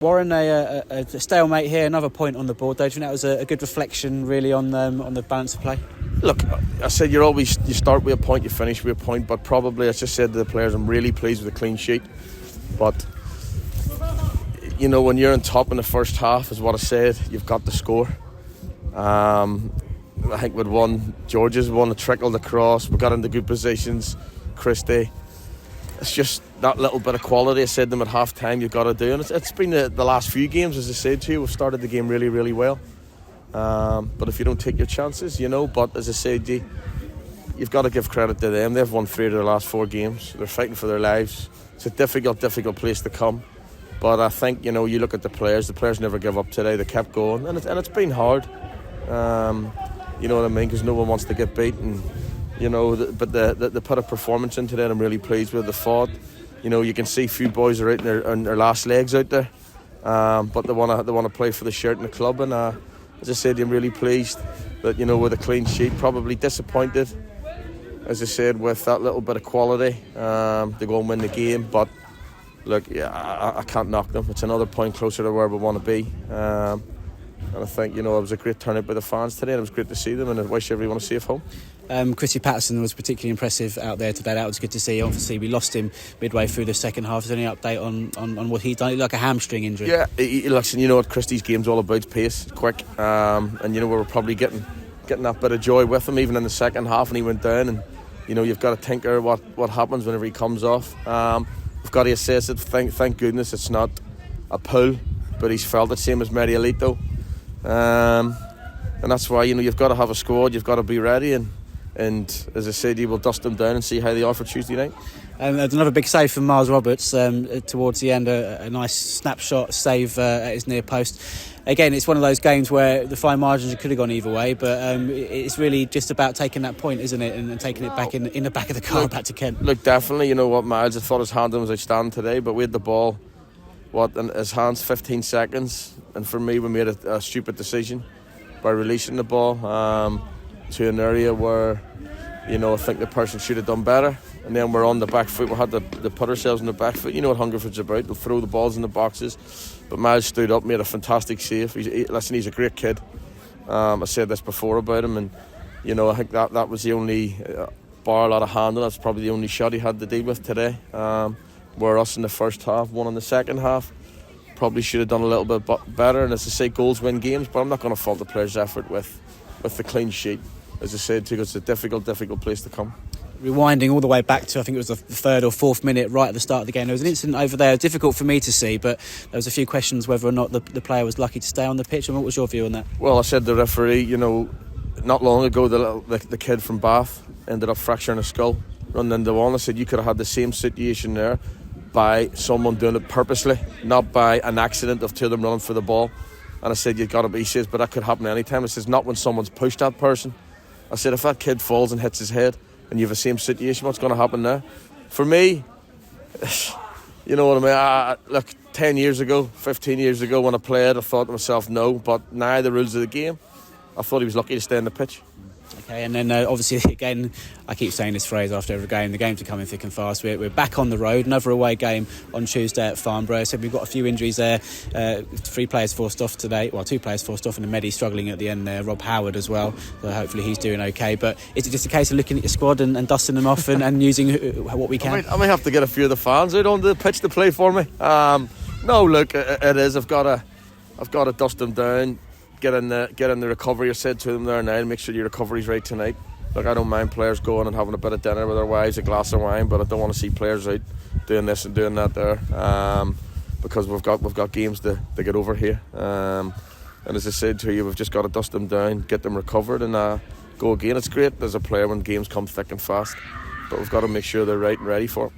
Warren, a stalemate here, another point on the board. Do you think that was a good reflection, really, on the balance of play? Look, I said you start with a point, you finish with a point, but probably, as I said to the players, I'm really pleased with the clean sheet. But, you know, when you're on top in the first half, is what I said, you've got to score. I think we'd won, George's won, trickled across, we got into good positions, Christy. It's just that little bit of quality I said to them at half time you've got to do, and it's been the last few games, as I said to you, we've started the game really, really well, but if you don't take your chances, you know, but as I said, you've got to give credit to them. They've won 3 of their last 4 games, they're fighting for their lives. It's a difficult place to come, but I think, you know, you look at the players never give up today, they kept going, and it's been hard, you know what I mean, because no one wants to get beaten. You know, but they put a performance in today and I'm really pleased with the fought. You know, you can see a few boys are out on their last legs out there, but they want to play for the shirt in the club, and as I said, I'm really pleased that, you know, with a clean sheet, probably disappointed, as I said, with that little bit of quality to go and win the game, but look, yeah, I can't knock them. It's another point closer to where we want to be. And I think, you know, it was a great turnout by the fans today, and it was great to see them, and I wish everyone a safe home. Chrissy Patterson was particularly impressive out there today. That was good to see. Obviously, we lost him midway through the second half. Is there any update on what he's done? It looked like a hamstring injury. Yeah, listen, you know what Christy's game's all about, pace, quick, and you know, we were probably getting that bit of joy with him even in the second half, and he went down, and you know, you've got to tinker what happens whenever he comes off. We've got to assess it. Thank goodness it's not a pull, but he's felt it, same as Marielito. And that's why, you know, you've got to have a squad, you've got to be ready, and as I said, you will dust them down and see how they are for Tuesday night. There's another big save from Miles Roberts towards the end, a nice snapshot save at his near post. Again, it's one of those games where the fine margins could have gone either way, but it's really just about taking that point, isn't it, and taking it back in the back of the car back to Kent. Look, definitely, you know what, Miles, I thought his handling was outstanding today, but we had the ball in his hands 15 seconds, and for me we made a stupid decision by releasing the ball to an area where, you know, I think the person should have done better, and then we're on the back foot. We had to put ourselves on the back foot. You know what Hungerford's about, they'll throw the balls in the boxes, but Miles stood up, made a fantastic save. He's a great kid. I said this before about him, and you know, I think that was the only bar a lot of handling, that's probably the only shot he had to deal with today. Where us in the first half, one in the second half, probably should have done a little bit better. And as I say, goals win games, but I'm not going to fault the players' effort with the clean sheet. As I said, too, it's a difficult place to come. Rewinding all the way back to, I think it was the 3rd or 4th minute, right at the start of the game, there was an incident over there, difficult for me to see, but there was a few questions whether or not the player was lucky to stay on the pitch. And what was your view on that? Well, I said the referee, you know, not long ago, the kid from Bath ended up fracturing his skull, running into the wall. I said you could have had the same situation there by someone doing it purposely, not by an accident of 2 of them running for the ball. And I said, you've got to be, he says, but that could happen any time. I says, not when someone's pushed that person. I said, if that kid falls and hits his head and you have the same situation, what's going to happen there? For me, you know what I mean, look, 10 years ago, 15 years ago when I played, I thought to myself, no, but now the rules of the game, I thought he was lucky to stay on the pitch. Okay, and then obviously, again, I keep saying this phrase after every game, the games are coming thick and fast. We're back on the road, another away game on Tuesday at Farnborough. So we've got a few injuries there. 3 players forced off today, well, 2 players forced off, and the Medi struggling at the end there, Rob Howard as well. So hopefully he's doing okay. But is it just a case of looking at your squad and dusting them off and using what we can? I might have to get a few of the fans out on the pitch to play for me. No, look, it is. I've got to dust them down. Get in the recovery. I said to them there now, make sure your recovery's right tonight. Look, I don't mind players going and having a bit of dinner with their wives, a glass of wine, but I don't want to see players out doing this and doing that there, because we've got games to get over here. And as I said to you, we've just got to dust them down, get them recovered, and go again. It's great as a player when games come thick and fast, but we've got to make sure they're right and ready for it.